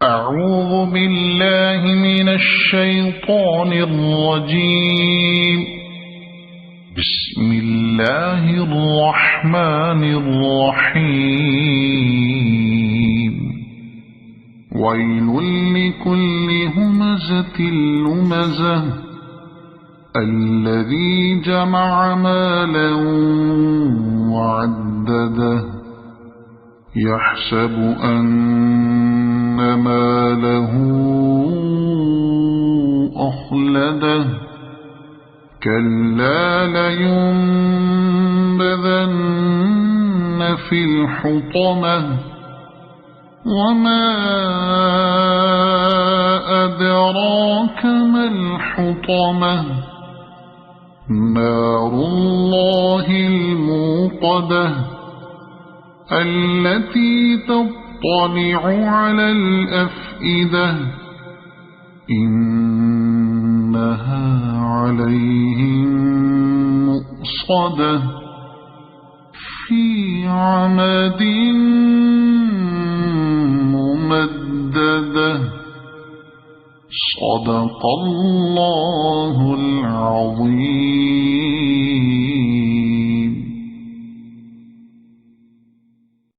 أعوذ بالله من الشيطان الرجيم. بسم الله الرحمن الرحيم. ويل لكل همزة لمزة الذي جمع مالا وعدده يحسب أن ماله أخلده كلا لينبذن في الحطمة وما أدراك ما الحطمة نار الله الموقدة التي تطلع على الأفئدة إنها عليهم مؤصدة في عمد ممددة. صدق الله العظيم.